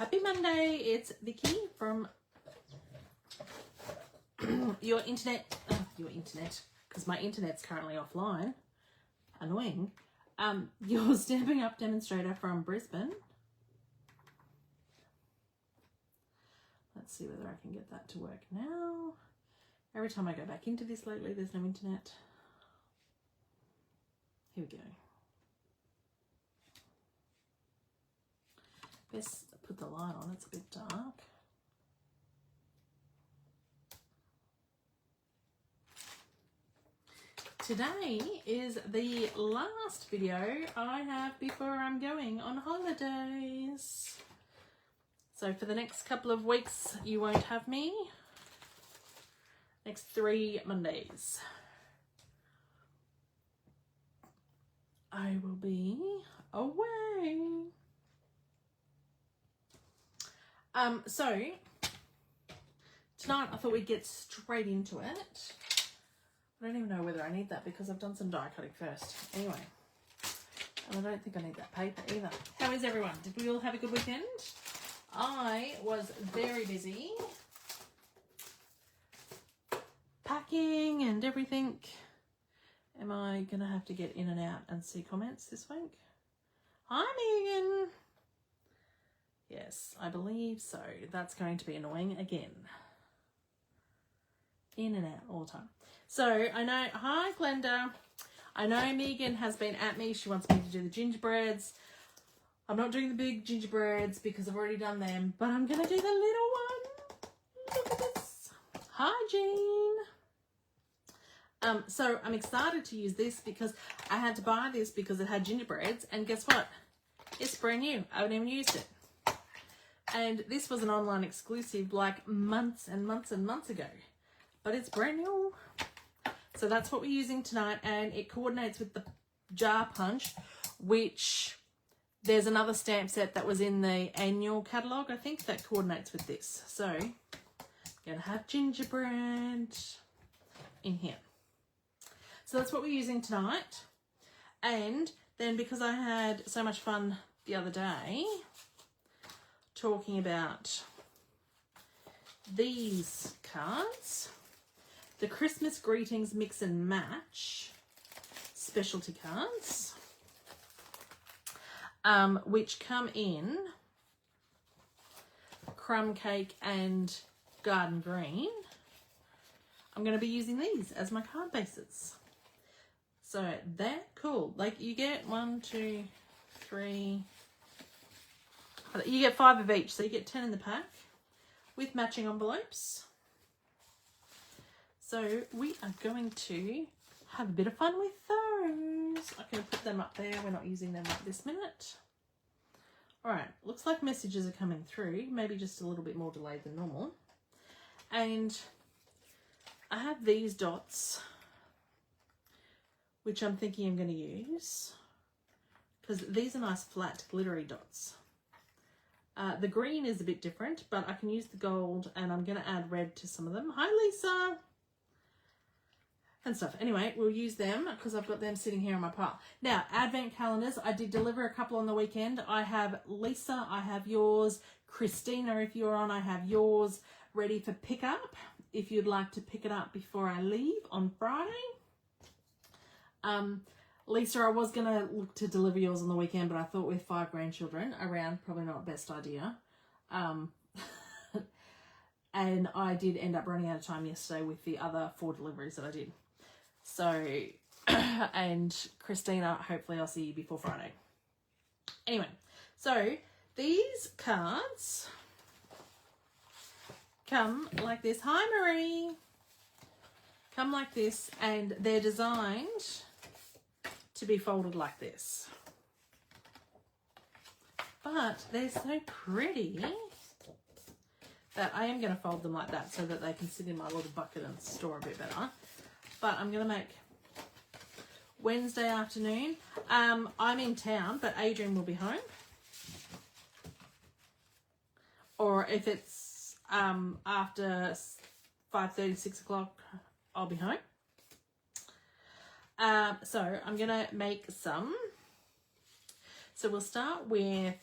Happy Monday. It's Vickie from your internet, because my internet's currently offline. Annoying. Your Stamping Up demonstrator from Brisbane. Let's see whether I can get that to work now. Every time I go back into this lately, there's no internet. Here we go. Best put the light on, it's a bit dark. Today is the last video I have before I'm going on holidays. So for the next couple of weeks, you won't have me. Next 3 Mondays. I will be away. So tonight I thought we'd get straight into it. I don't even know whether I need that because I've done some die cutting first. Anyway, and I don't think I need that paper either. How is everyone? Did we all have a good weekend? I was very busy packing and everything. Am I going to have to get in and out and see comments this week? Hi, Megan. Yes, I believe so. That's going to be annoying again. In and out all the time. So, I know, hi, Glenda. I know Megan has been at me. She wants me to do the gingerbreads. I'm not doing the big gingerbreads because I've already done them, but I'm going to do the little one. Look at this. Hi, Jean. So I'm excited to use this because I had to buy this because it had gingerbreads, and guess what? It's brand new. I haven't even used it. And this was an online exclusive like months and months and months ago, but it's brand new. So that's what we're using tonight, and it coordinates with the jar punch, which there's another stamp set that was in the annual catalogue, I think, that coordinates with this. So I'm going to have gingerbread in here. So that's what we're using tonight. And then because I had so much fun the other day talking about these cards, the Christmas Greetings Mix and Match specialty cards, which come in Crumb Cake and Garden Green. I'm going to be using these as my card bases. So they're cool. Like you get 1, 2, 3, you get 5 of each. So you get 10 in the pack with matching envelopes. So we are going to have a bit of fun with those. I'm going to put them up there. We're not using them right this minute. All right. Looks like messages are coming through. Maybe just a little bit more delayed than normal. And I have these dots, which I'm thinking I'm going to use because these are nice flat glittery dots. The green is a bit different, but I can use the gold, and I'm going to add red to some of them. Hi, Lisa. And stuff. Anyway, we'll use them because I've got them sitting here in my pile. Now, advent calendars. I did deliver a couple on the weekend. I have Lisa, I have yours. Christina, if you're on, I have yours ready for pickup. If you'd like to pick it up before I leave on Friday. Lisa, I was going to look to deliver yours on the weekend, but I thought with 5 grandchildren around, probably not best idea. And I did end up running out of time yesterday with the other 4 deliveries that I did. So, and Christina, hopefully I'll see you before Friday. Anyway, so these cards come like this. Hi, Marie. Come like this, and they're designed to be folded like this. But they're so pretty that I am going to fold them like that so that they can sit in my little bucket and store a bit better. But I'm going to make Wednesday afternoon. I'm in town, but Adrian will be home. Or if it's after 5:30, 6 o'clock, I'll be home. So I'm going to make some. So we'll start with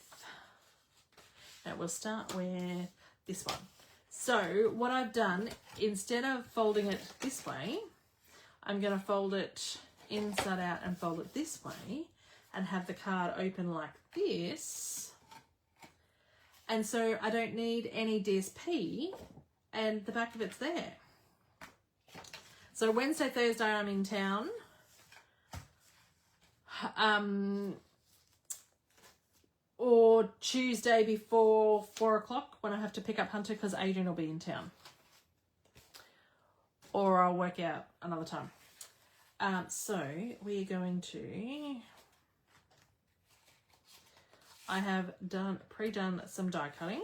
And we'll start with this one. So what I've done, instead of folding it this way, I'm going to fold it inside out and fold it this way and have the card open like this. And so I don't need any DSP and the back of it's there. So Wednesday, Thursday, I'm in town. Or Tuesday before 4 o'clock when I have to pick up Hunter because Adrian will be in town. Or I'll work out another time. So we're going to... I have pre-done some die cutting.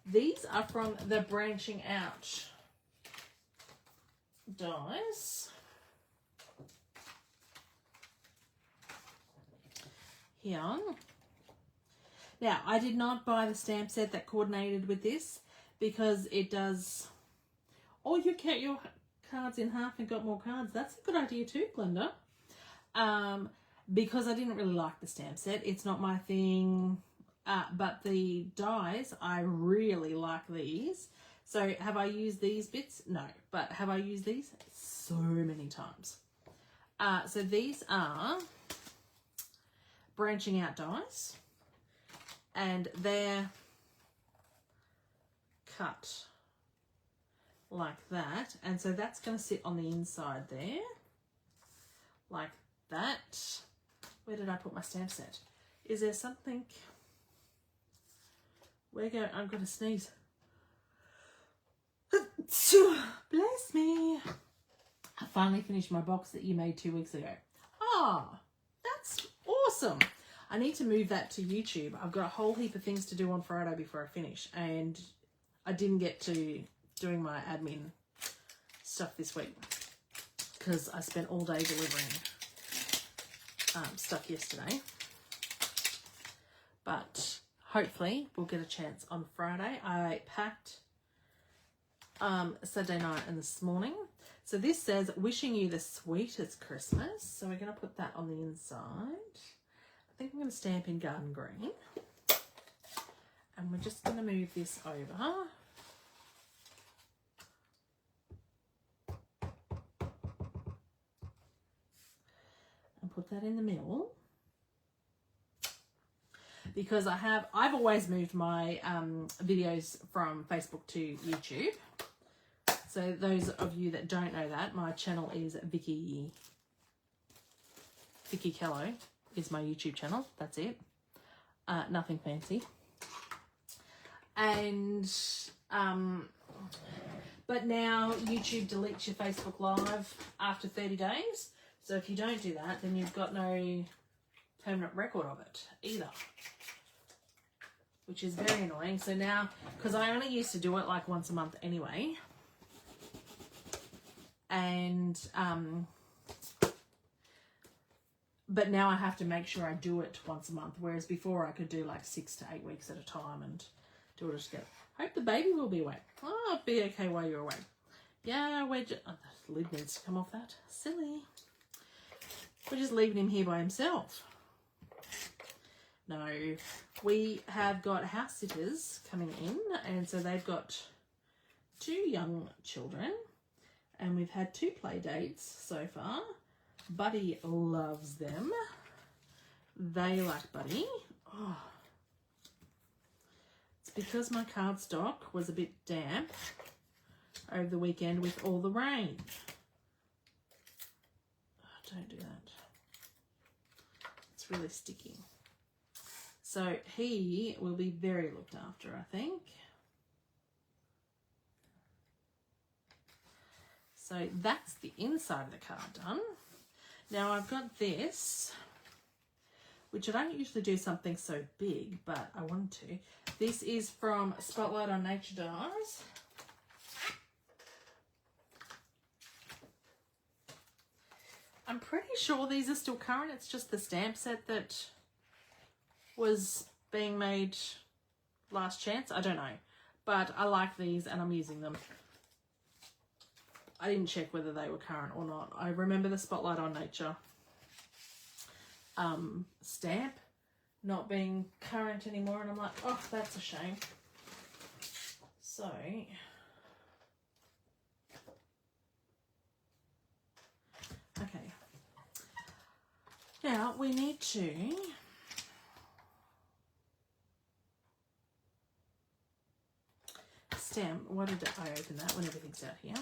These are from the Branching Out dies. Here. Now, I did not buy the stamp set that coordinated with this because it does... Oh, you cut your cards in half and got more cards. That's a good idea too, Glenda. Because I didn't really like the stamp set. It's not my thing. But the dies, I really like these. So have I used these bits? No. But have I used these? So many times. So these are Branching Out dies. And they're cut like that. And so that's going to sit on the inside there. Like that. Where did I put my stamp set? Is there something... I'm going to sneeze. Bless me. I finally finished my box that you made 2 weeks ago. Ah, that's awesome. I need to move that to YouTube. I've got a whole heap of things to do on Friday before I finish. And I didn't get to doing my admin stuff this week because I spent all day delivering stuff yesterday. But hopefully we'll get a chance on Friday. I packed Saturday night and this morning. So this says, wishing you the sweetest Christmas. So we're going to put that on the inside. I think I'm going to stamp in garden green. And we're just going to move this over. And put that in the middle. Because I've always moved my videos from Facebook to YouTube. So those of you that don't know that, my channel is Vickie Kello is my YouTube channel. That's it. Nothing fancy. And but now YouTube deletes your Facebook Live after 30 days. So if you don't do that, then you've got no permanent record of it either, which is very annoying. So now, because I only used to do it like once a month anyway, and but now I have to make sure I do it once a month, whereas before I could do like 6 to 8 weeks at a time and do it together. Hope the baby will be awake. Oh, I'll be okay while you're awake. Yeah, we're just... Oh, the lid needs to come off that. Silly. We're just leaving him here by himself. No, we have got house sitters coming in, and so they've got 2 young children, and we've had 2 play dates so far. Buddy loves them. They like Buddy. Oh. It's because my cardstock was a bit damp over the weekend with all the rain. Oh, don't do that. It's really sticky. So he will be very looked after, I think. So that's the inside of the card done. Now I've got this, which I don't usually do something so big, but I want to. This is from Spotlight on Nature Dies. I'm pretty sure these are still current. It's just the stamp set that was being made last chance. I don't know, but I like these and I'm using them. I didn't check whether they were current or not. I remember the Spotlight on Nature stamp not being current anymore, and I'm like, oh, that's a shame. So okay, now we need to stamp. What did I open that when everything's out here?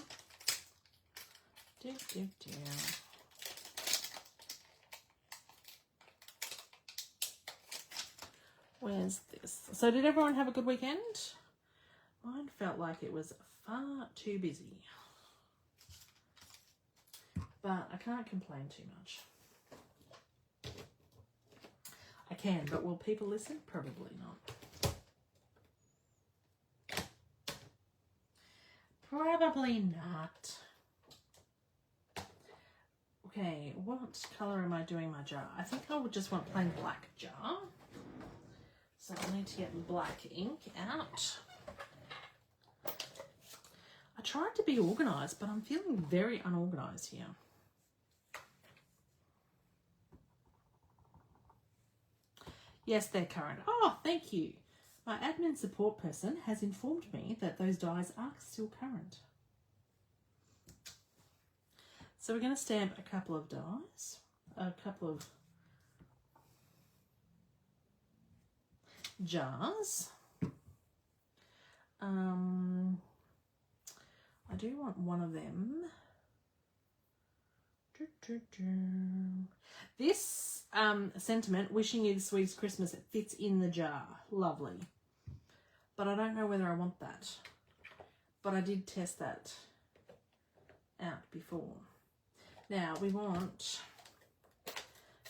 Where's this? So did everyone have a good weekend? Mine felt like it was far too busy. But I can't complain too much. I can, but will people listen? Probably not. Probably not. Okay, what colour am I doing my jar? I think I would just want plain black jar. So I need to get black ink out. I tried to be organised, but I'm feeling very unorganised here. Yes, they're current. Oh, thank you. My admin support person has informed me that those dies are still current. So we're going to stamp a couple of dies, a couple of jars. I do want one of them. This sentiment, wishing you the sweetest Christmas, it fits in the jar. Lovely. But I don't know whether I want that. But I did test that out before. Now we want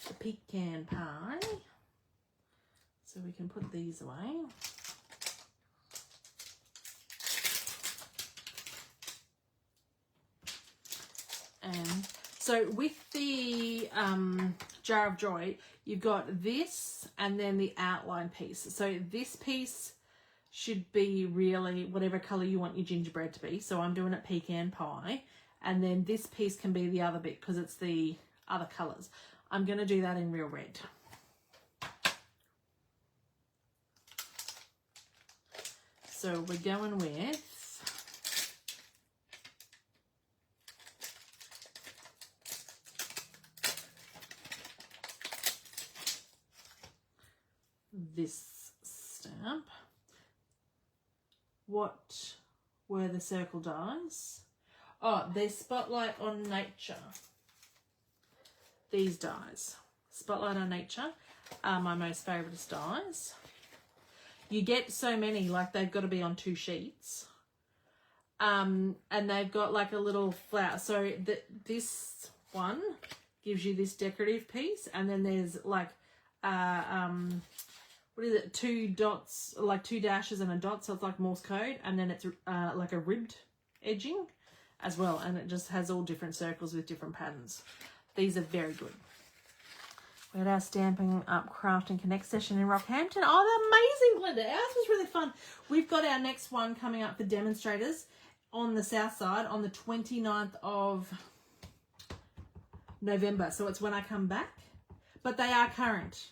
the pecan pie. So we can put these away. And so with the Jar of Joy, you've got this and then the outline piece. So this piece should be really whatever colour you want your gingerbread to be. So I'm doing it pecan pie. And then this piece can be the other bit because it's the other colours. I'm going to do that in real red. So we're going with this stamp. What were the circle dies? Oh, they're Spotlight on Nature. These dies. Spotlight on Nature are my most favourite dies. You get so many, like they've got to be on 2 sheets. And they've got like a little flower. So this one gives you this decorative piece. And then there's like, what is it? 2 dots, like 2 dashes and a dot. So it's like Morse code. And then it's like a ribbed edging as well. And it just has all different circles with different patterns. These are very good. We had our Stamping Up Craft and Connect session in Rockhampton. Oh, they're amazing, Glenda. Ours was really fun. We've got our next one coming up for demonstrators on the south side on the 29th of November. So it's when I come back. But they are current.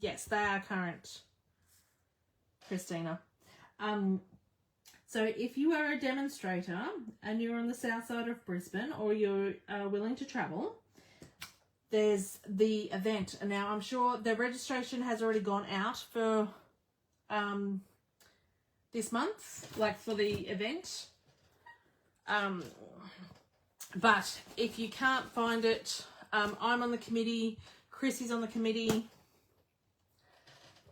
Yes, they are current, Christina. So if you are a demonstrator and you're on the south side of Brisbane or you're willing to travel, there's the event. And now I'm sure the registration has already gone out for this month, like for the event. But if you can't find it, I'm on the committee, Chrissy's on the committee,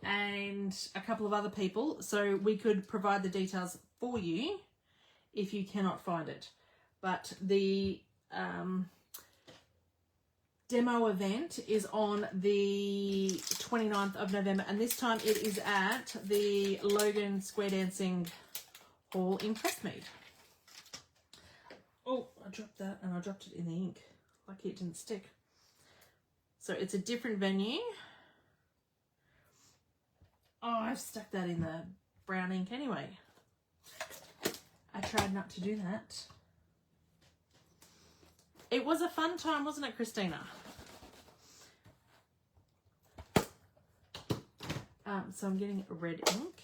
and a couple of other people. So we could provide the details for you if you cannot find it. But the demo event is on the 29th of November, and this time it is at the Logan Square Dancing Hall in Crestmead. Oh, I dropped that and I dropped it in the ink. Lucky it didn't stick. So it's a different venue. Oh, I've stuck that in the brown ink anyway. I tried not to do that. It was a fun time, wasn't it, Christina? So I'm getting red ink.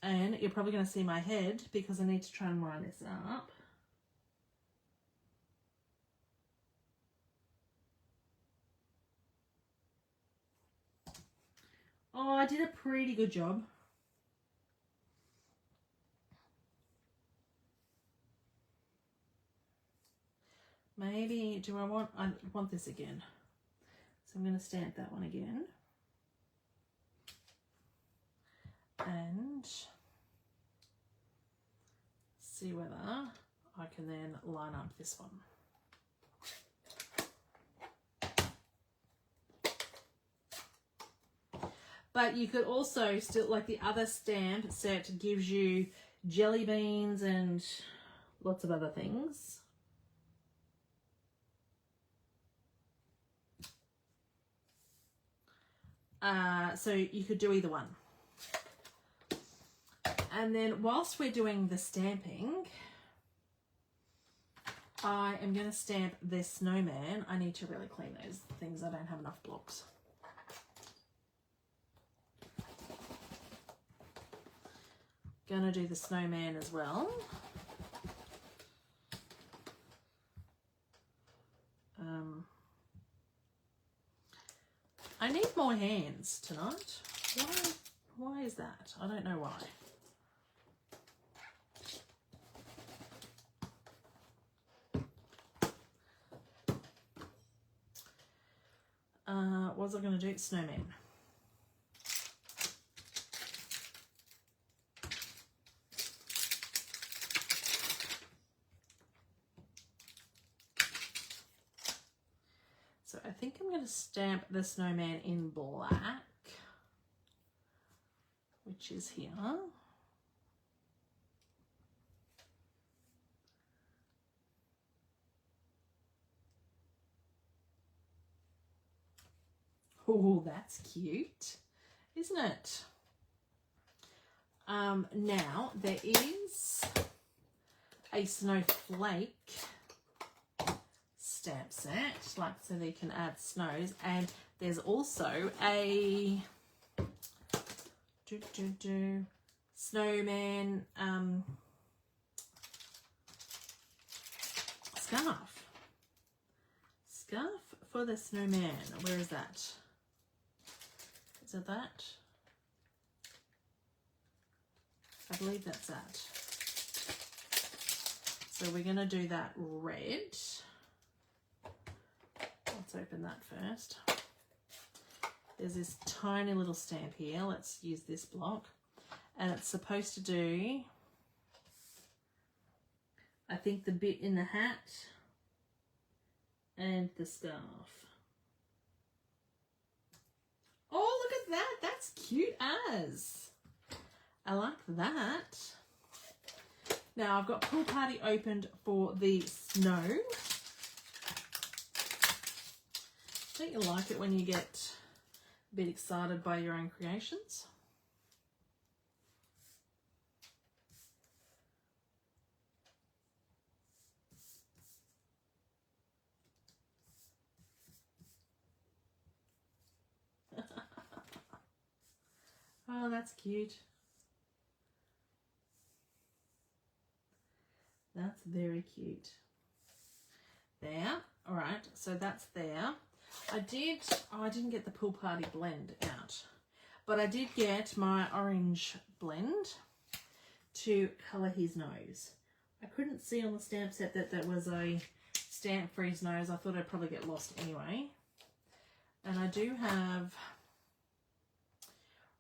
And you're probably going to see my head because I need to try and line this up. Oh, I did a pretty good job. Maybe, I want this again. So I'm going to stamp that one again. And see whether I can then line up this one. But you could also still, like the other stamp set gives you jelly beans and lots of other things. So you could do either one. And then whilst we're doing the stamping, I am going to stamp this snowman. I need to really clean those things. I don't have enough blocks. Going to do the snowman as well. I need more hands tonight. Why is that? I don't know why. What was I going to do? Snowman. So I think I'm going to stamp the snowman in black, which is here. Oh, that's cute, isn't it? Now there is a snowflake stamp set, like so that you can add snows, and there's also a snowman scarf for the snowman. Where is that? Is it that? I believe that's that. So we're going to do that red. Let's open that first. There's this tiny little stamp here. Let's use this block. And it's supposed to do, I think, the bit in the hat and the scarf. Oh, look at that. That's cute as. I like that. Now I've got Pool Party opened for the snow. Don't you like it when you get a bit excited by your own creations? Oh, that's cute. That's very cute. There. All right, so that's there. I didn't get the Pool Party blend out, but I did get my orange blend to colour his nose. I couldn't see on the stamp set that that was a stamp for his nose. I thought I'd probably get lost anyway. And I do have,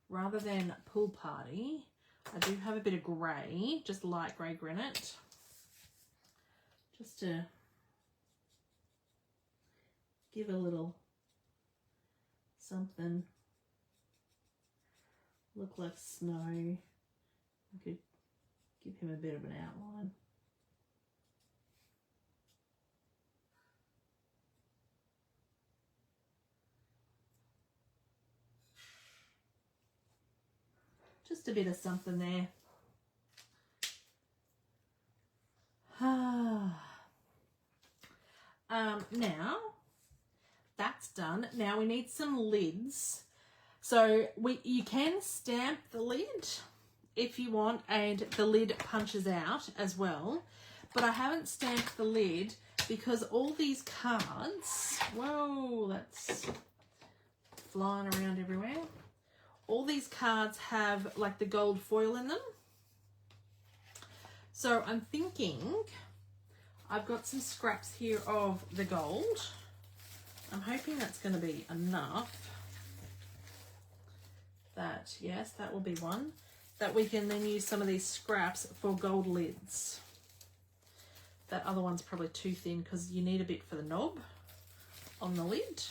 rather than Pool Party, I do have a bit of grey, just light grey granite, just to give a little something, look like snow. I could give him a bit of an outline. Just a bit of something there. done. Now we need some lids. So you can stamp the lid if you want, and the lid punches out as well. But I haven't stamped the lid because all these cards, whoa, that's flying around everywhere. All these cards have like the gold foil in them. So I'm thinking I've got some scraps here of the gold. I'm hoping that's going to be enough. That, yes, that will be one. That we can then use some of these scraps for gold lids. That other one's probably too thin because you need a bit for the knob on the lid.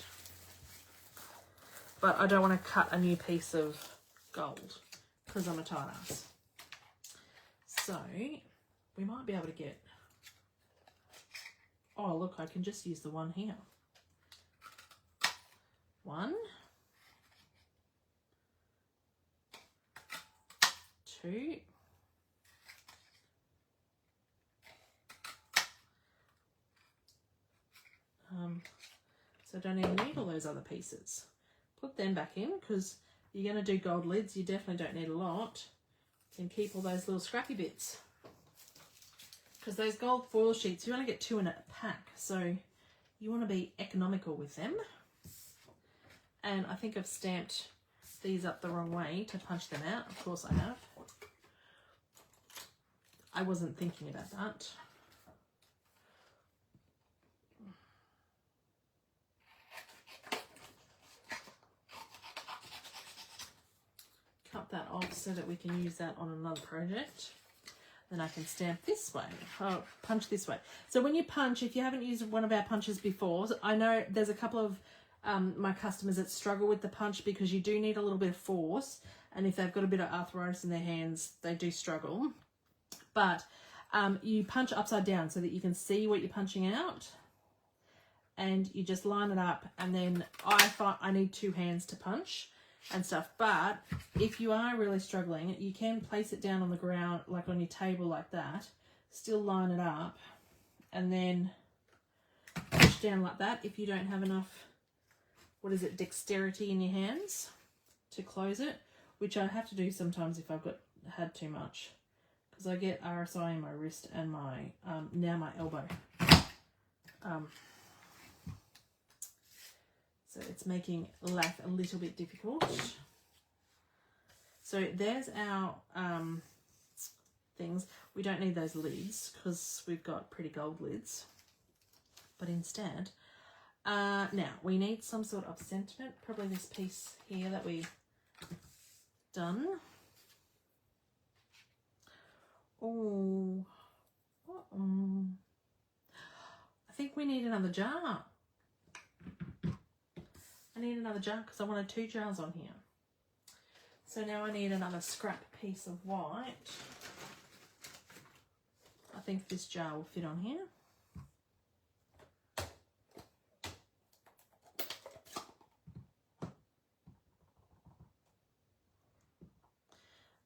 But I don't want to cut a new piece of gold because I'm a tight ass. So we might be able to get, oh look, I can just use the one here. 1, 2, so I don't even need all those other pieces. Put them back in because you're going to do gold lids. You definitely don't need a lot. You can keep all those little scrappy bits. Because those gold foil sheets, you only get 2 in a pack. So you want to be economical with them. And I think I've stamped these up the wrong way to punch them out. Of course I have. I wasn't thinking about that. Cut that off so that we can use that on another project. Then I can stamp this way. Oh, punch this way. So when you punch, if you haven't used one of our punches before, I know there's a couple of my customers that struggle with the punch because you do need a little bit of force. And if they've got a bit of arthritis in their hands, they do struggle. But you punch upside down so that you can see what you're punching out. And you just line it up. And then I need 2 hands to punch and stuff. But if you are really struggling, you can place it down on the ground, like on your table like that, still line it up, and then push down like that if you don't have enough, dexterity in your hands to close it, which I have to do sometimes if I've had too much, because I get RSI in my wrist and my now my elbow. So it's making life a little bit difficult. So there's our things. We don't need those lids because we've got pretty gold lids. But instead, now we need some sort of sentiment. Probably this piece here that we've done. Oh, I think we need another jar. I need another jar because I wanted 2 jars on here. So now I need another scrap piece of white. I think this jar will fit on here.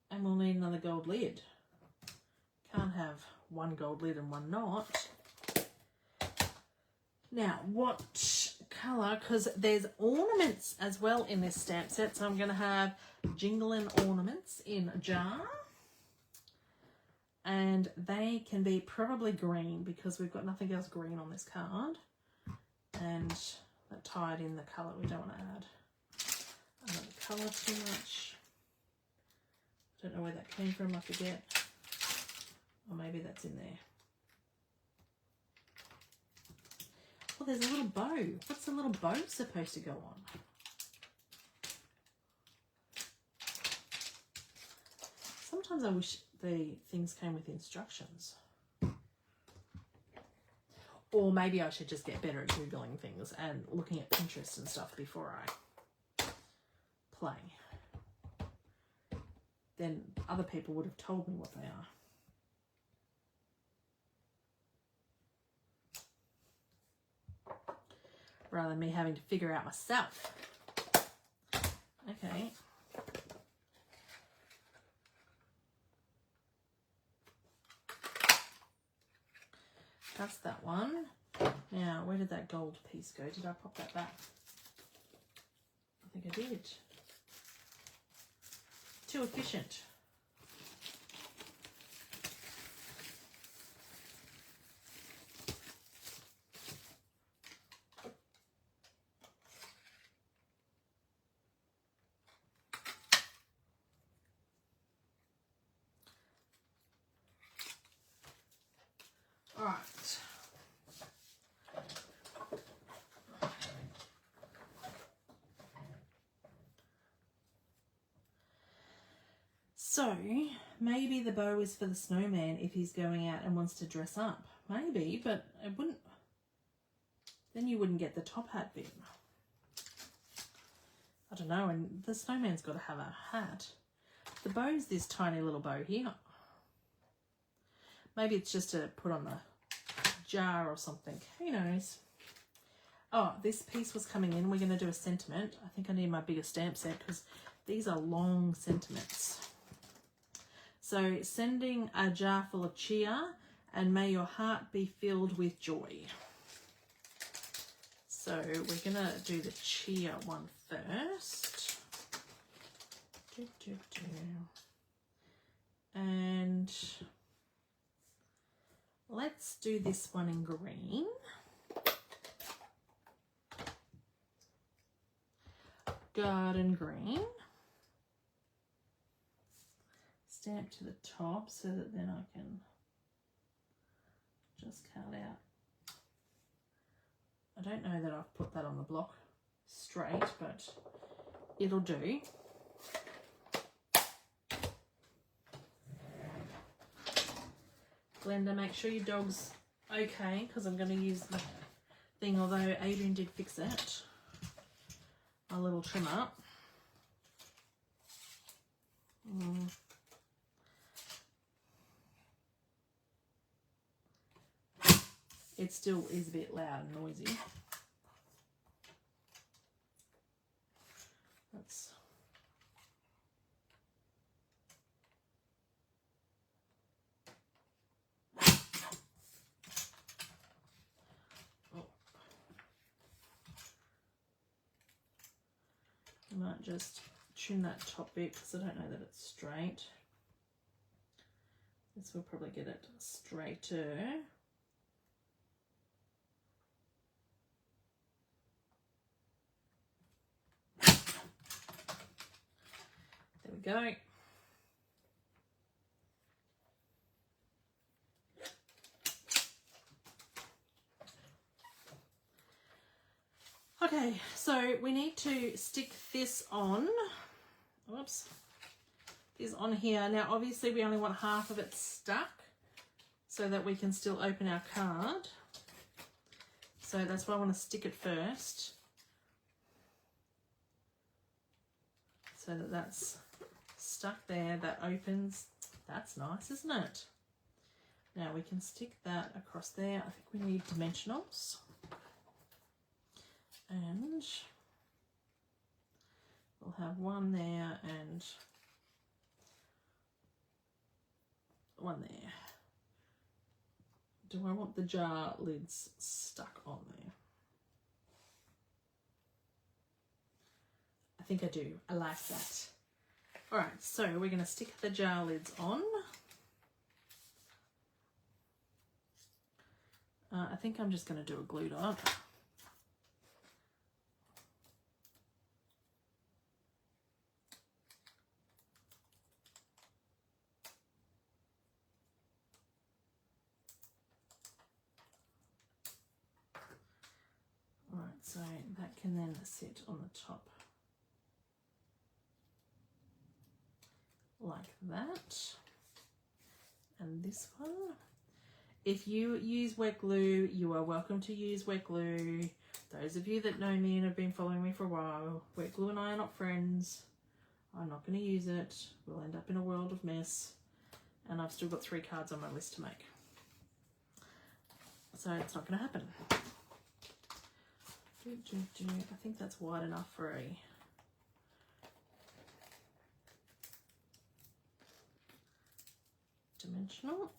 And we'll need another gold lid. Can't have one gold lid and one not. Now, what colour? Because there's ornaments as well in this stamp set. So I'm going to have jingling ornaments in a jar. And they can be probably green because we've got nothing else green on this card. And that tied in the colour. We don't want to add another colour too much. Don't know where that came from, I forget. Or maybe that's in there. Oh, there's a little bow. What's the little bow supposed to go on? Sometimes I wish the things came with instructions. Or maybe I should just get better at Googling things and looking at Pinterest and stuff before I play. Then other people would have told me what they are. Rather than me having to figure out myself. Okay. That's that one. Now, where did that gold piece go? Did I pop that back? did. Too efficient. All right. So, maybe the bow is for the snowman if he's going out and wants to dress up. Maybe, but it wouldn't... Then you wouldn't get the top hat bit. I don't know, and the snowman's got to have a hat. The bow's this tiny little bow here. Maybe it's just to put on the jar or something. Who knows? Oh, this piece was coming in. We're going to do a sentiment. I think I need my bigger stamp set because these are long sentiments. So, sending a jar full of cheer, and may your heart be filled with joy. So, we're going to do the cheer one first. And let's do this one in green. Garden green. Stamp to the top so that then I can just cut out. I don't know that I've put that on the block straight, but it'll do. Glenda, make sure your dog's okay because I'm going to use the thing, although Adrian did fix it. A little trim up. It still is a bit loud and noisy. That's I might just trim that top bit because I don't know that it's straight. This will probably get it straighter. There we go. Okay, so we need to stick this on. Whoops. This on here. Now, obviously, we only want half of it stuck so that we can still open our card. So that's why I want to stick it first. So that that's stuck there. That opens. That's nice, isn't it? Now we can stick that across there. I think we need dimensionals. And we'll have one there and one there. Do I want the jar lids stuck on there? I think I do. I like that. All right, so we're going to stick the jar lids on. I think I'm just going to do a glue dot. So that can then sit on the top like that. And this one, if you use wet glue, you are welcome to use wet glue. Those of you that know me and have been following me for a while, wet glue and I are not friends. I'm not going to use it. We'll end up in a world of mess. And I've still got 3 cards on my list to make. So it's not going to happen. I think that's wide enough for a dimensional.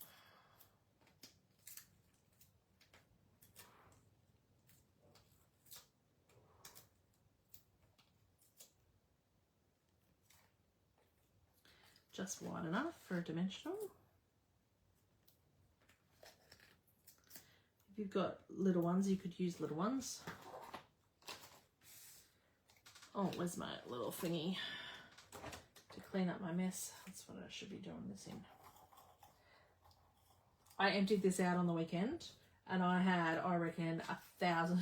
just wide enough for a dimensional. If you've got little ones, you could use little ones. Oh, where's my little thingy to clean up my mess? That's what I should be doing this in. I emptied this out on the weekend and I had, I reckon, 1,000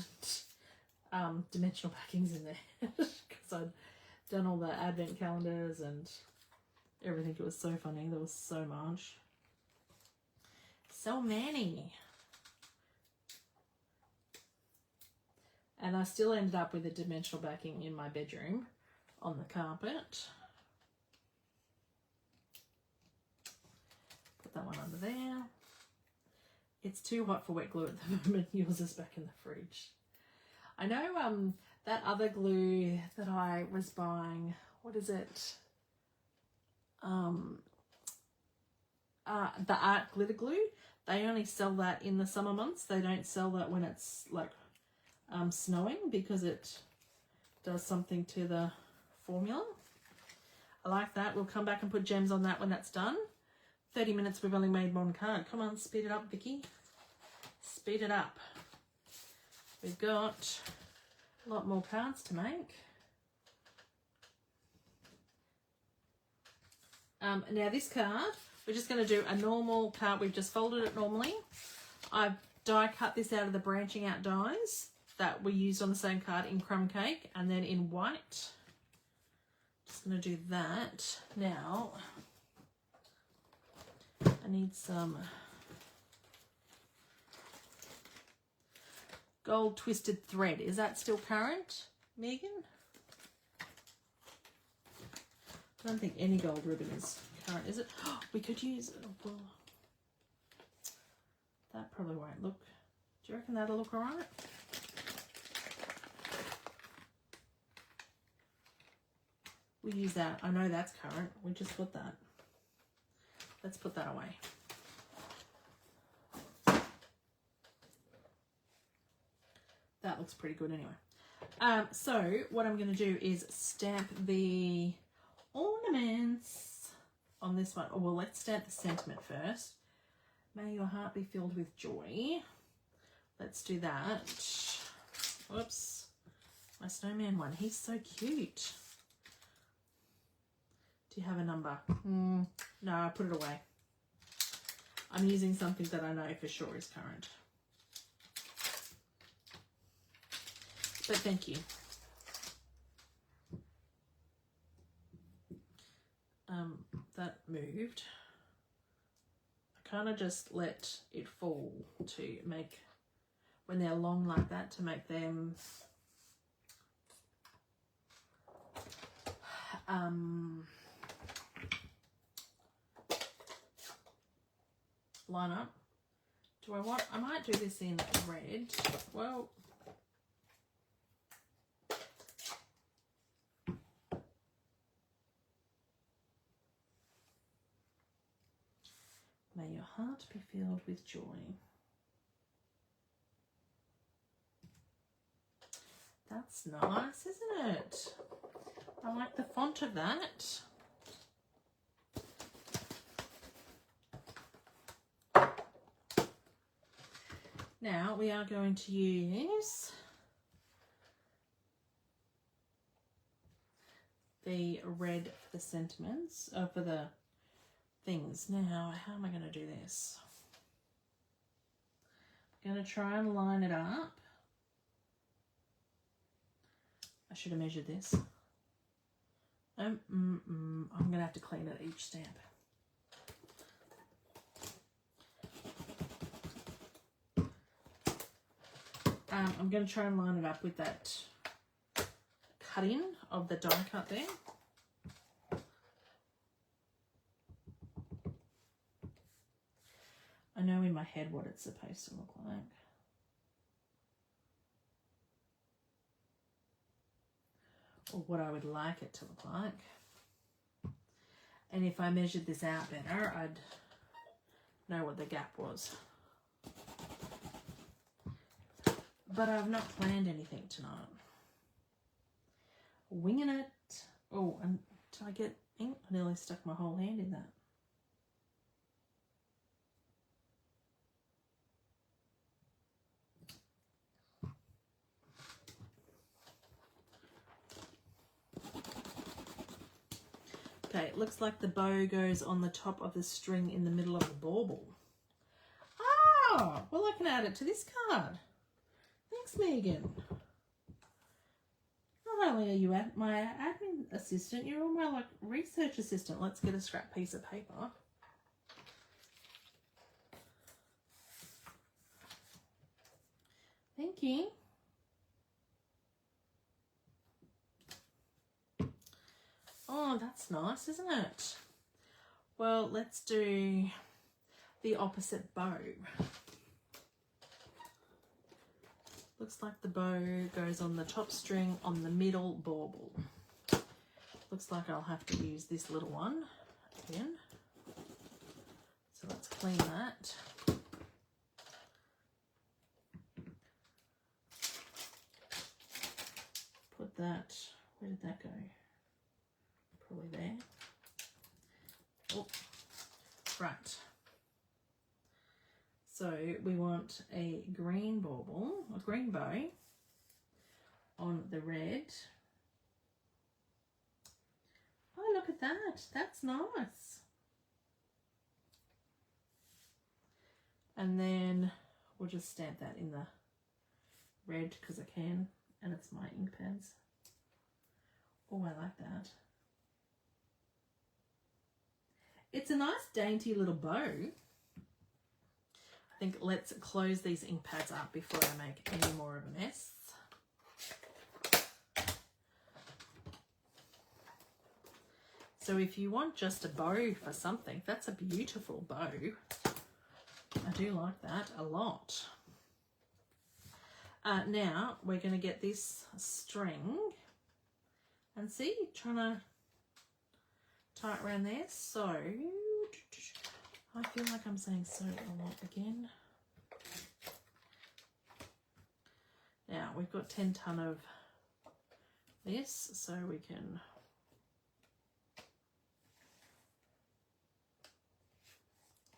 dimensional packings in there because I'd done all the advent calendars and everything. It was so funny. There was so much. So many. And I still ended up with a dimensional backing in my bedroom on the carpet. Put that one under there. It's too hot for wet glue at the moment. Yours is back in the fridge. I know that other glue that I was buying, what is it? The art glitter glue. They only sell that in the summer months. They don't sell that when it's like snowing because it does something to the formula. I like that. We'll come back and put gems on that when that's done. 30 minutes, we've only made one card. Come on, speed it up, Vickie. Speed it up. We've got a lot more cards to make. Now this card, we're just going to do a normal card. We've just folded it normally. I've die cut this out of the branching out dies that we used on the same card in crumb cake and then in white. Just going to do that. Now, I need some gold twisted thread. Is that still current, Megan? I don't think any gold ribbon is current, is it? Oh, we could use it. Well, that probably won't look. Do you reckon that'll look all right? We use that. I know that's current. We just put that. Let's put that away. That looks pretty good anyway. So what I'm going to do is stamp the ornaments on this one. Oh, well, let's stamp the sentiment first. May your heart be filled with joy. Let's do that. Whoops. My snowman one. He's so cute. Do you have a number? No, I put it away. I'm using something that I know for sure is current. But thank you. That moved. I kind of just let it fall to make, when they're long like that, to make them line up. Do I want, I might do this in red. Well, may your heart be filled with joy. That's nice, isn't it? I like the font of that. Now we are going to use the red for the sentiments, for the things. Now, how am I going to do this? I'm going to try and line it up. I should have measured this. I'm going to have to clean it each stamp. I'm going to try and line it up with that cut-in of the die cut there. I know in my head what it's supposed to look like. Or what I would like it to look like. And if I measured this out better, I'd know what the gap was. But I've not planned anything tonight. Winging it. Oh, and did I get I nearly stuck my whole hand in that. Okay, it looks like the bow goes on the top of the string in the middle of the bauble. Oh, well, I can add it to this card. Thanks, Megan. Not only are you my admin assistant, you're all my like research assistant. Let's get a scrap piece of paper. Thank you. Oh, that's nice, isn't it? Well, let's do the opposite bow. Looks like the bow goes on the top string on the middle bauble. Looks like I'll have to use this little one again. So let's clean that. Put that, where did that go? Probably there. Oh, right. So we want a green bauble, a green bow on the red. Oh, look at that. That's nice. And then we'll just stamp that in the red because I can, and it's my ink pads. Oh, I like that. It's a nice dainty little bow. I think let's close these ink pads up before I make any more of a mess. So if you want just a bow for something, that's a beautiful bow. I do like that a lot. Now we're going to get this string and see, trying to tie it around there. So I feel like I'm saying so a lot again. Now we've got 10 ton of this, so we can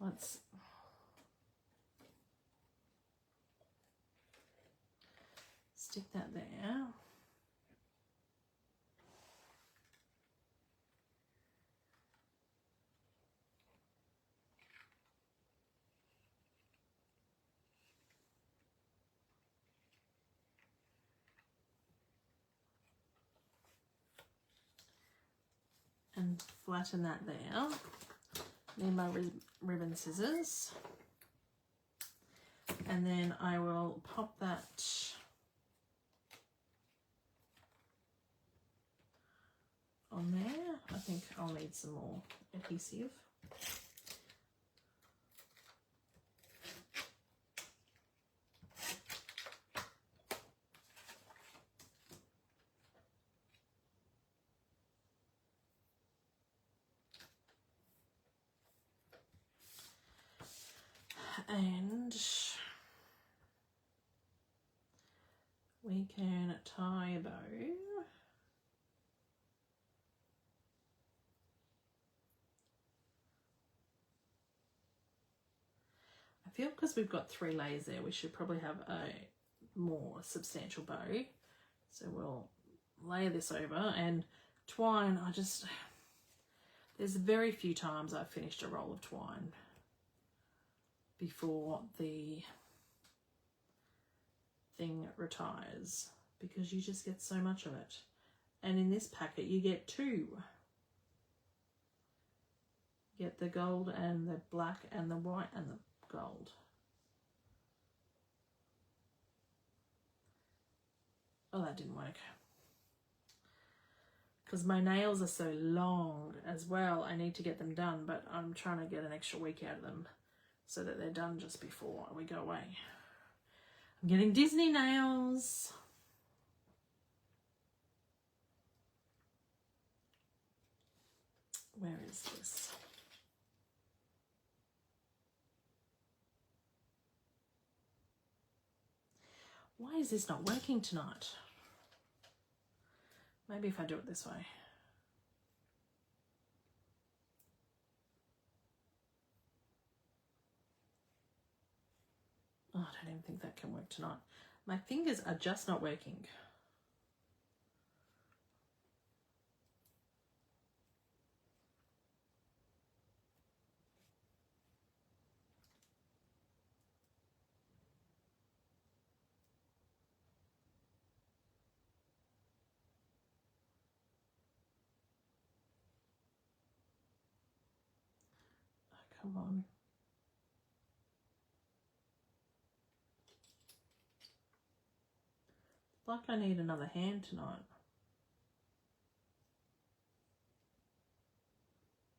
let's stick that there. And flatten that there. Need my ribbon scissors. And then I will pop that on there. I think I'll need some more adhesive. And we can tie a bow. I feel because we've got 3 layers there, we should probably have a more substantial bow. So we'll lay this over, and twine, there's very few times I've finished a roll of twine before the thing retires, because you just get so much of it. And in this packet you get 2. You get the gold and the black and the white and the gold. Oh, that didn't work. Because my nails are so long as well, I need to get them done, but I'm trying to get an extra week out of them so that they're done just before we go away. I'm getting Disney nails. Where is this? Why is this not working tonight? Maybe if I do it this way. I don't even think that can work tonight. My fingers are just not working. Oh, come on. Like I need another hand tonight.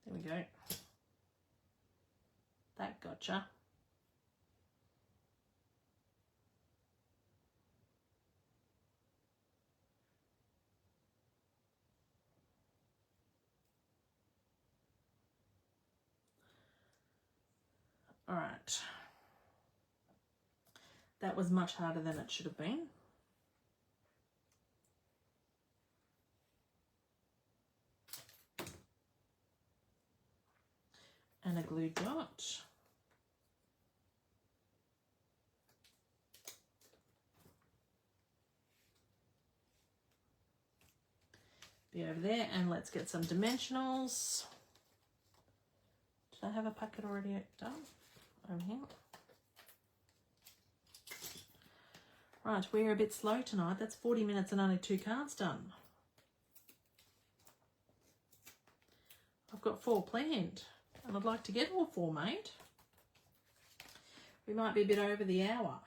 There we go. That gotcha. All right. That was much harder than it should have been. And a glue dot. Be over there, and let's get some dimensionals. Did I have a packet already done? Over here. Right, we're a bit slow tonight. That's 40 minutes and only 2 cards done. I've got 4 planned, and I'd like to get all 4 made. We might be a bit over the hour.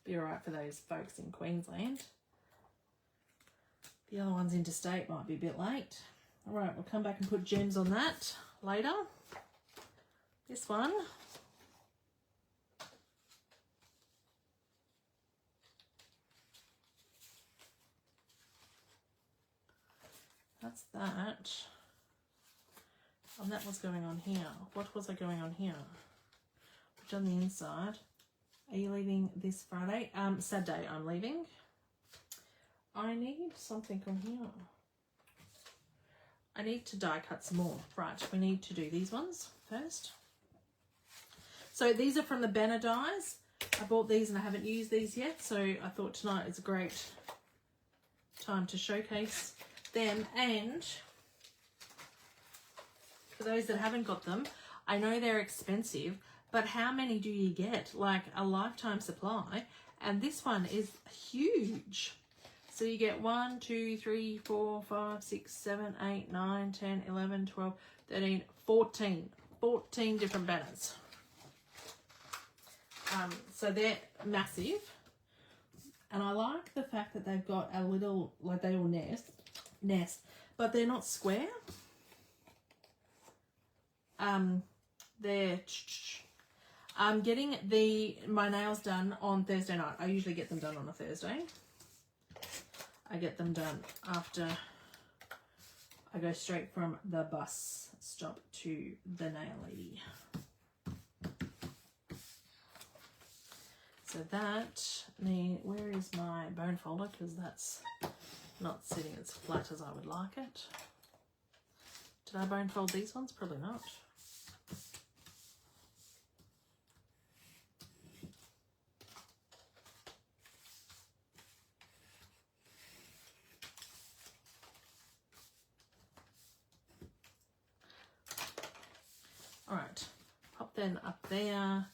Be all right for those folks in Queensland. The other ones interstate might be a bit late. All right, we'll come back and put gems on that later. This one. That's that. And that was going on here. What was I going on here? Which on the inside. Are you leaving this Friday? Saturday I'm leaving. I need something on here. I need to die cut some more. Right, we need to do these ones first. So these are from the banner dies. I bought these and I haven't used these yet, so I thought tonight is a great time to showcase them. And for those that haven't got them, I know they're expensive, but how many do you get? Like a lifetime supply. And this one is huge. So you get 1, 2, 3, 4, 5, 6, 7, 8, 9, 10, 11, 12, 13, 14. 14 different banners. So they're massive. And I like the fact that they've got a little, like they all nest, but they're not square. I'm getting my nails done on Thursday night. I usually get them done on a Thursday. I get them done after I go straight from the bus stop to the nail lady. So that, where is my bone folder? Because that's not sitting as flat as I would like it. Did I bone fold these ones? Probably not. All right, pop them up there.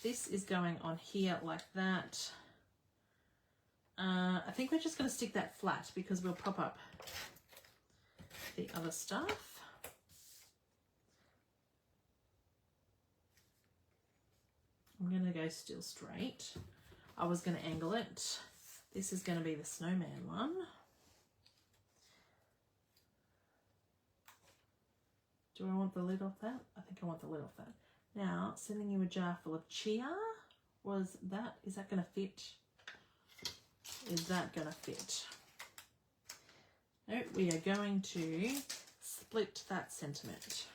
This is going on here like that. I think we're just going to stick that flat because we'll pop up the other stuff. I'm going to go still straight. I was going to angle it. This is going to be the snowman one. Do I want the lid off that? I think I want the lid off that. Now, sending you a jar full of chia. Is that going to fit? Is that going to fit? No, we are going to split that sentiment.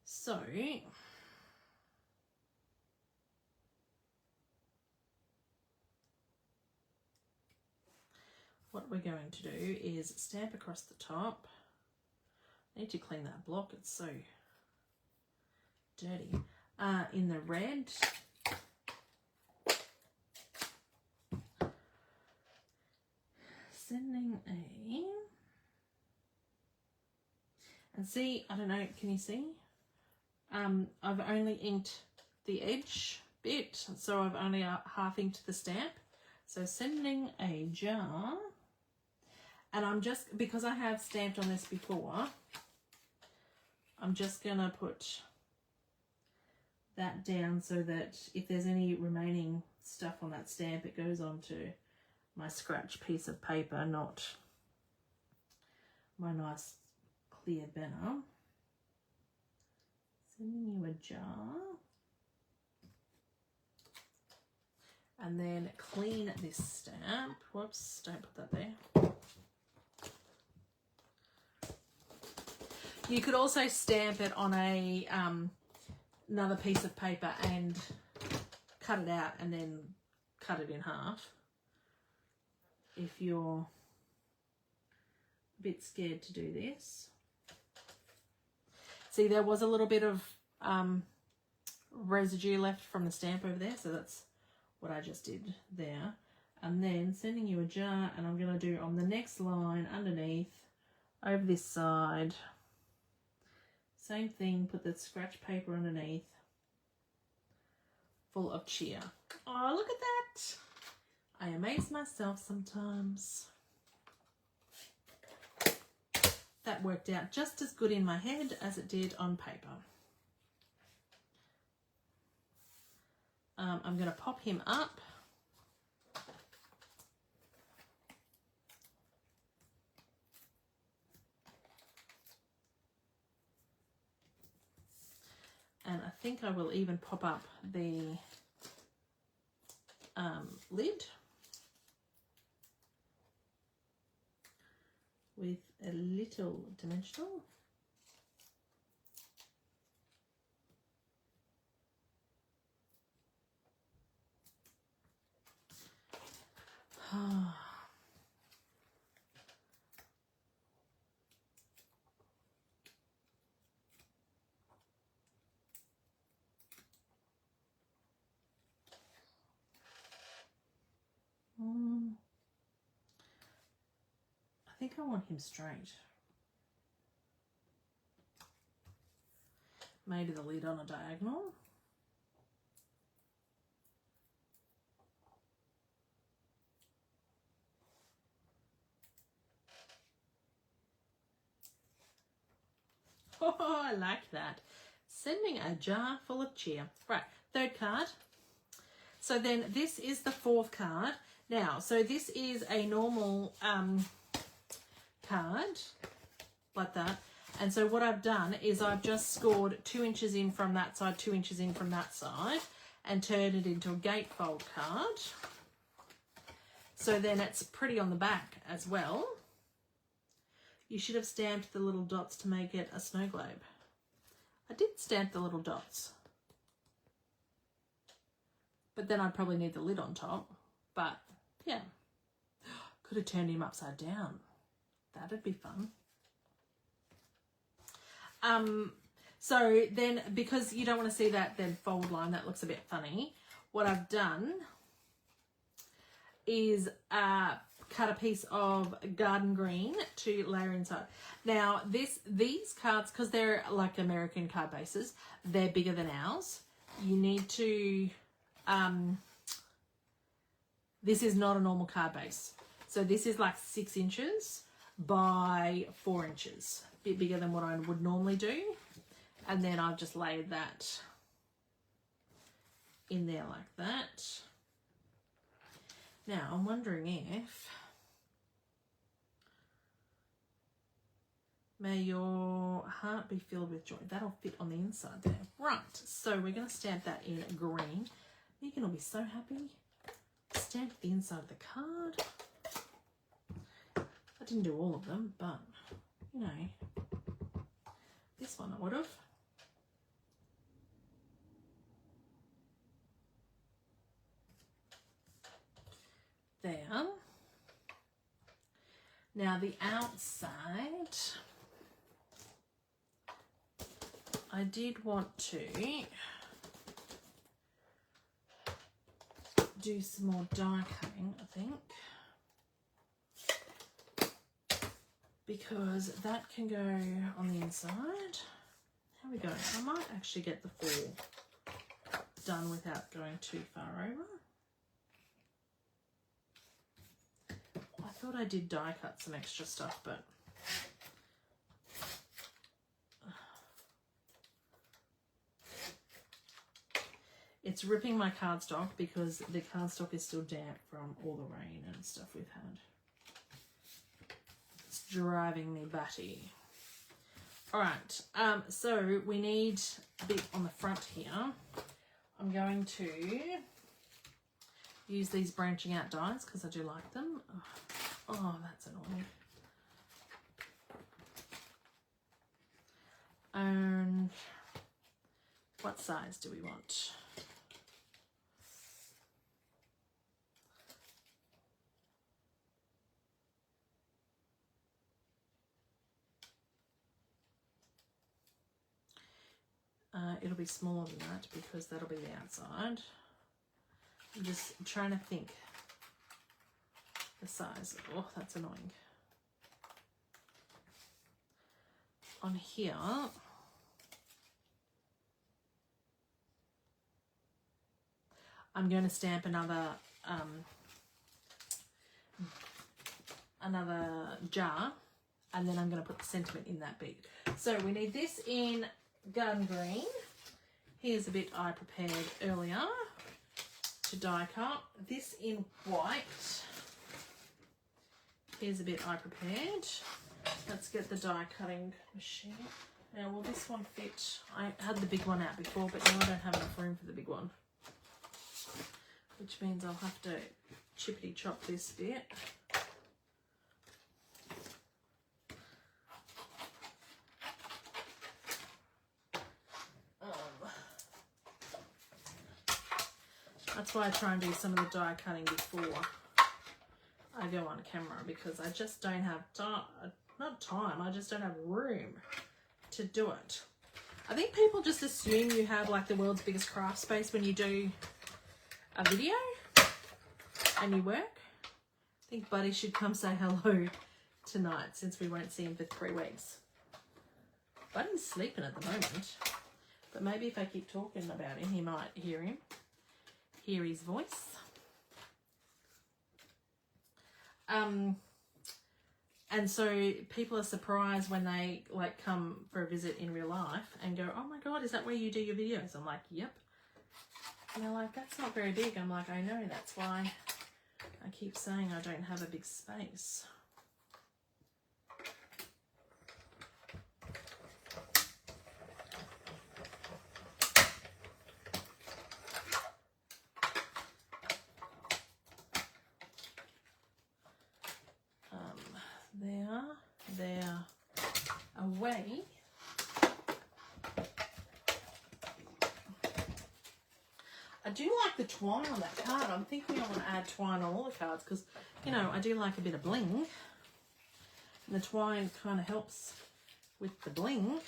So, what we're going to do is stamp across the top. I need to clean that block, it's so dirty. In the red. Sending a... And see, I don't know, can you see? I've only inked the edge bit, so I've only half inked the stamp. So sending a jar, and I'm just, because I have stamped on this before, I'm just gonna put that down so that if there's any remaining stuff on that stamp, it goes onto my scratch piece of paper, not my nice clear banner. Sending you a jar. And then clean this stamp. Whoops, don't put that there. You could also stamp it on a another piece of paper and cut it out and then cut it in half. If you're a bit scared to do this. See, there was a little bit of residue left from the stamp over there, so that's what I just did there. And then sending you a jar, and I'm going to do on the next line underneath, over this side, same thing, put the scratch paper underneath, full of cheer. Oh, look at that. I amaze myself sometimes. That worked out just as good in my head as it did on paper. I'm going to pop him up. And I think I will even pop up the lid with a little dimensional. I think I want him straight. Maybe the lid on a diagonal. Oh, I like that. Sending a jar full of cheer. Right, third card. So then this is the fourth card. Now, so this is a normal card, like that. And so what I've done is I've just scored 2 inches in from that side, 2 inches in from that side, and turned it into a gatefold card. So then it's pretty on the back as well. You should have stamped the little dots to make it a snow globe. I did stamp the little dots, but then I'd probably need the lid on top. But yeah, could have turned him upside down. That'd be fun. So then, because you don't want to see that then fold line, that looks a bit funny, what I've done is cut a piece of garden green to layer inside. Now these cards, because they're like American card bases, they're bigger than ours. You need to this is not a normal card base, so this is like 6 inches by 4 inches, a bit bigger than what I would normally do. And then I've just laid that in there like that. Now I'm wondering if, may your heart be filled with joy. That'll fit on the inside there. Right, so we're going to stamp that in green. Megan will be so happy. Stamp the inside of the card. I didn't do all of them, but, you know, this one I would have. There. Now the outside, I did want to do some more die cutting, I think, because that can go on the inside. There we go. I might actually get the full done without going too far over. I thought I did die cut some extra stuff, but it's ripping my cardstock because the cardstock is still damp from all the rain and stuff we've had. It's driving me batty. All right, so we need a bit on the front here. I'm going to use these branching out dies because I do like them. Oh, that's annoying. And what size do we want? It'll be smaller than that because that'll be the outside. I'm just trying to think the size. Oh, that's annoying. On here, I'm going to stamp another jar, and then I'm going to put the sentiment in that bit. So we need this in Garden Green. Here's a bit I prepared earlier to die cut. This in white. Here's a bit I prepared. Let's get the die cutting machine. Now, will this one fit? I had the big one out before, but now I don't have enough room for the big one, which means I'll have to chippity chop this bit. That's why I try and do some of the die cutting before I go on camera, because I just don't have time, not time, I just don't have room to do it. I think people just assume you have like the world's biggest craft space when you do a video and you work. I think Buddy should come say hello tonight since we won't see him for 3 weeks. Buddy's sleeping at the moment, but maybe if I keep talking about him, he might hear his voice. And so people are surprised when they like come for a visit in real life and go, oh my God, is that where you do your videos? I'm like, yep. And they're like, that's not very big. I'm like, I know, that's why I keep saying I don't have a big space. They're away. I do like the twine on that card. I'm thinking I want to add twine on all the cards because, you know, I do like a bit of bling. And the twine kind of helps with the bling.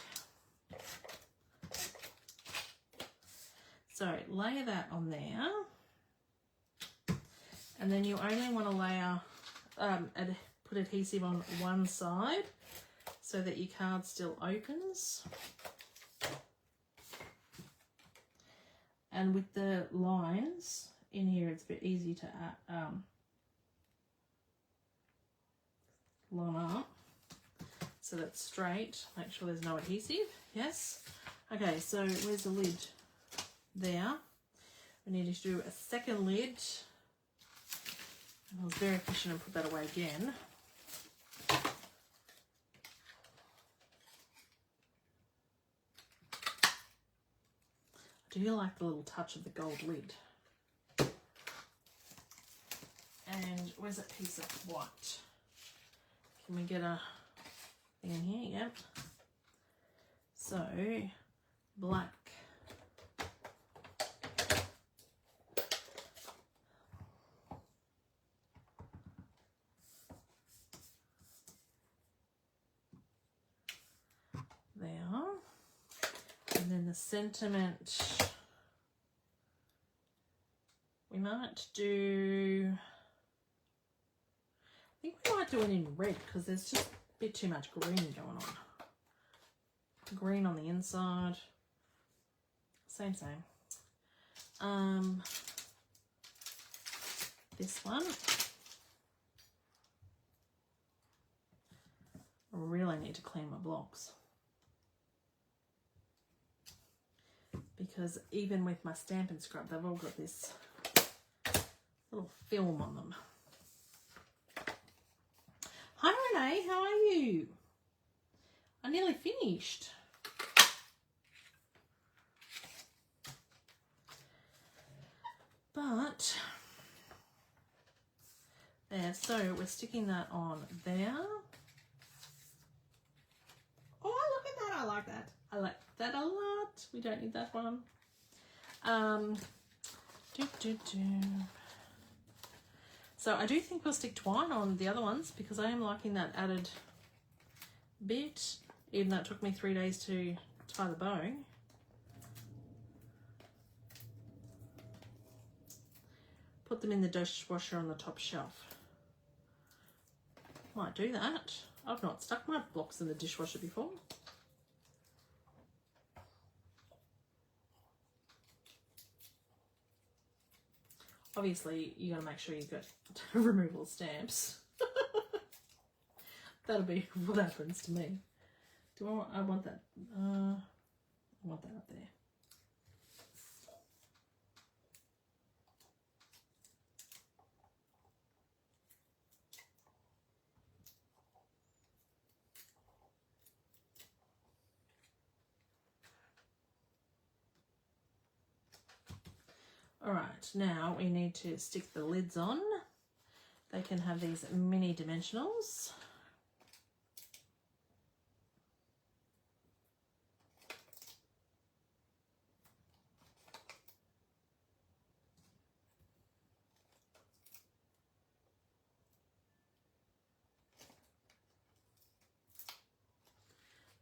So layer that on there. And then you only want to layer, put adhesive on one side so that your card still opens. And with the lines in here, it's a bit easy to line up so that's straight. Make sure there's no adhesive. Yes. Okay, so where's the lid? There. We need to do a second lid. I was very efficient and put that away again. I do like the little touch of the gold lid. And where's that piece of white? Can we get a thing in here? Yep. So, black. the sentiment, we might do, I think we might do it in red because there's just a bit too much green going on. Green on the inside. Same. This one. I really need to clean my blocks. Because even with my Stamp and Scrub, they've all got this little film on them. Hi Renee, how are you? I nearly finished. But, there, so we're sticking that on there. Oh, look at that, I like that. I like that a lot. We don't need that one. So I do think we'll stick twine on the other ones because I am liking that added bit, even though it took me 3 days to tie the bow. Put them in the dishwasher on the top shelf. Might do that. I've not stuck my blocks in the dishwasher before. Obviously, you got to make sure you've got removal stamps. That'll be what happens to me. I want that. I want that up there. All right, now we need to stick the lids on. They can have these mini dimensionals.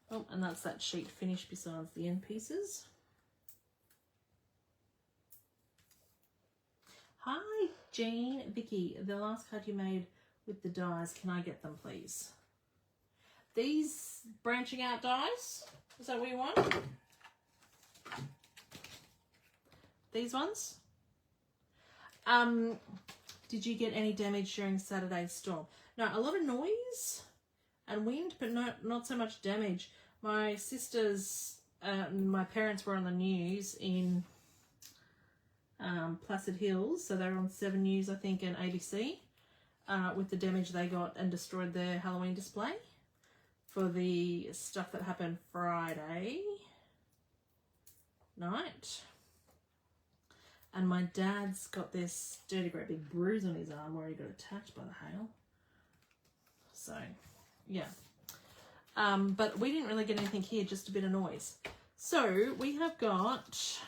Oh, and that's that sheet finish besides the end pieces. Hi, Jane, Vickie. The last card you made with the dies, can I get them, please? These branching out dies? Is that what you want? These ones? Did you get any damage during Saturday's storm? No, a lot of noise and wind, but not so much damage. My sisters, my parents were on the news in Placid Hills, so they were on 7 News, I think, and ABC, with the damage they got and destroyed their Halloween display for the stuff that happened Friday night. And my dad's got this dirty great big bruise on his arm where he got attacked by the hail. So, yeah. But we didn't really get anything here, just a bit of noise. So, we have got...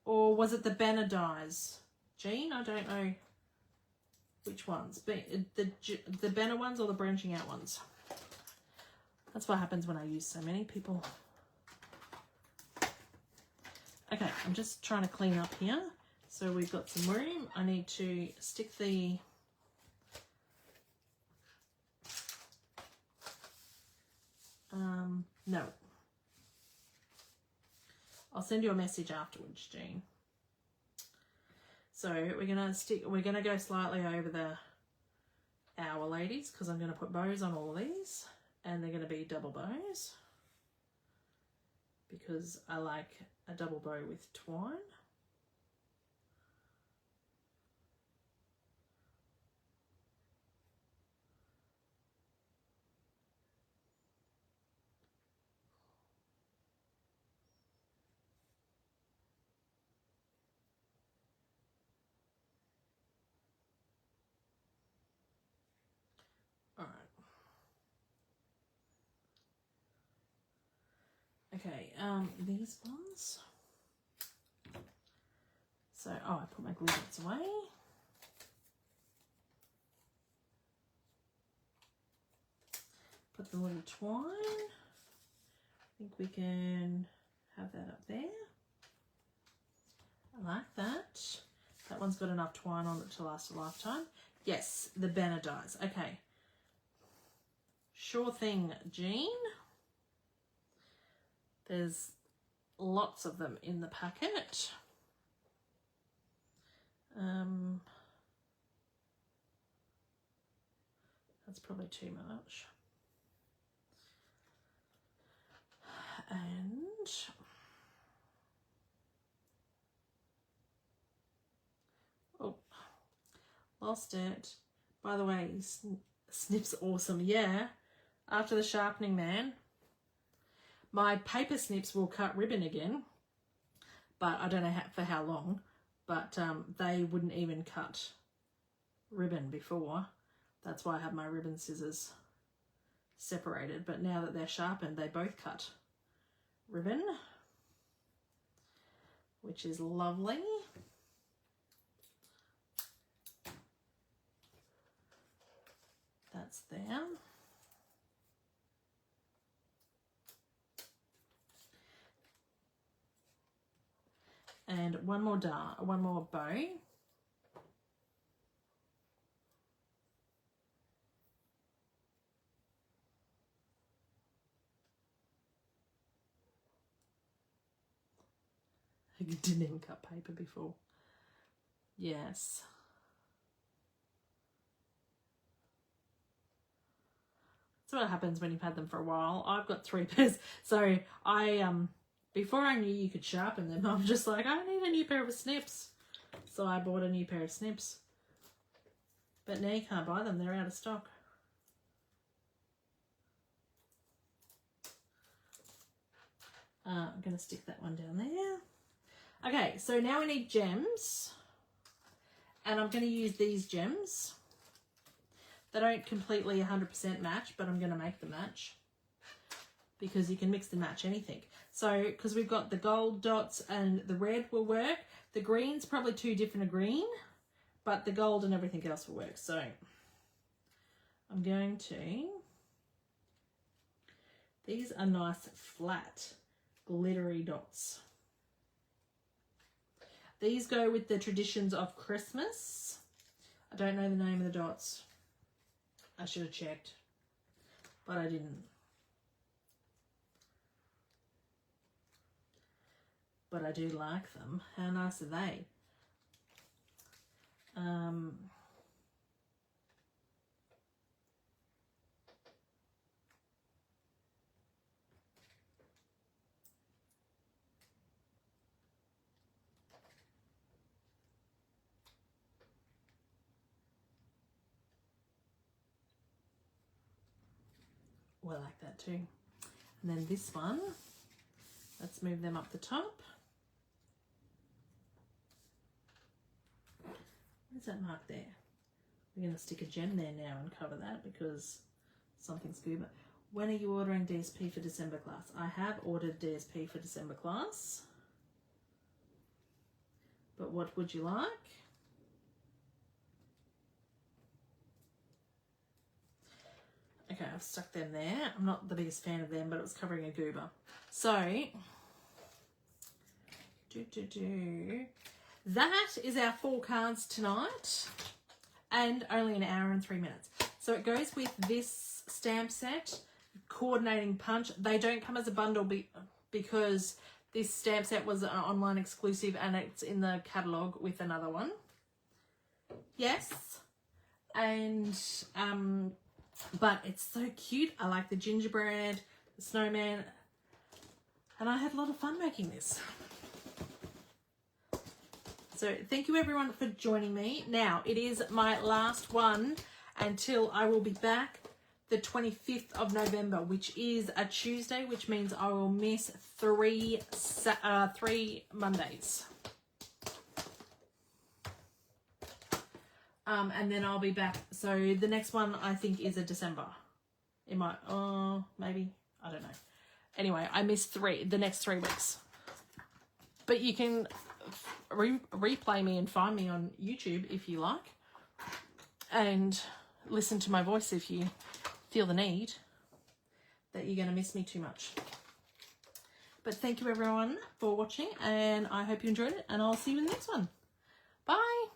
Or was it the banner dies? Jean, I don't know which ones. The banner ones or the branching out ones? That's what happens when I use so many people. Okay, I'm just trying to clean up here. So we've got some room. I need to stick the... no. I'll send you a message afterwards, Jean. So we're gonna go slightly over the hour, ladies, because I'm gonna put bows on all of these, and they're gonna be double bows because I like a double bow with twine. Okay, these ones. So, oh, I put my glue dots away. put the little twine. I think we can have that up there. I like that. That one's got enough twine on it to last a lifetime. Yes, the banner dies. Okay. Sure thing, Jean. There's lots of them in the packet. That's probably too much. And oh, lost it. By the way, snip's awesome. Yeah, after the sharpening man, my paper snips will cut ribbon again, but I don't know for how long. But they wouldn't even cut ribbon before. That's why I have my ribbon scissors separated. But now that they're sharpened, they both cut ribbon, which is lovely. That's there. And one more bow. I didn't even cut paper before. Yes. That's what happens when you've had them for a while. I've got 3 pairs. So before I knew you could sharpen them, I'm just like, I need a new pair of snips. So I bought a new pair of snips. But now you can't buy them. They're out of stock. I'm going to stick that one down there. Okay, so now we need gems. And I'm going to use these gems. They don't completely 100% match, but I'm going to make them match. Because you can mix and match anything. So, because we've got the gold dots and the red will work. The green's probably too different a green, but the gold and everything else will work. So, I'm going to... These are nice, flat, glittery dots. These go with the traditions of Christmas. I don't know the name of the dots. I should have checked, but I didn't. But I do like them. How nice are they? Well, I like that too. And then this one, let's move them up the top. Where's that mark there? We're going to stick a gem there now and cover that because something's scuba. When are you ordering DSP for December class? I have ordered DSP for December class. But what would you like? Okay, I've stuck them there. I'm not the biggest fan of them, but it was covering a goober. So, that is our 4 cards tonight, and only an hour and 3 minutes. So it goes with this stamp set, coordinating punch. They don't come as a bundle because this stamp set was an online exclusive and it's in the catalogue with another one. Yes. And, but it's so cute. I like the gingerbread, the snowman, and I had a lot of fun making this. So thank you everyone for joining me. Now, it is my last one until I will be back the 25th of November, which is a Tuesday, which means I will miss 3 Mondays. And then I'll be back. So the next one I think is a December. It might, maybe, I don't know. Anyway, I missed the next 3 weeks. But you can replay me and find me on YouTube if you like. And listen to my voice if you feel the need. that you're going to miss me too much. But thank you everyone for watching, and I hope you enjoyed it, and I'll see you in the next one. Bye.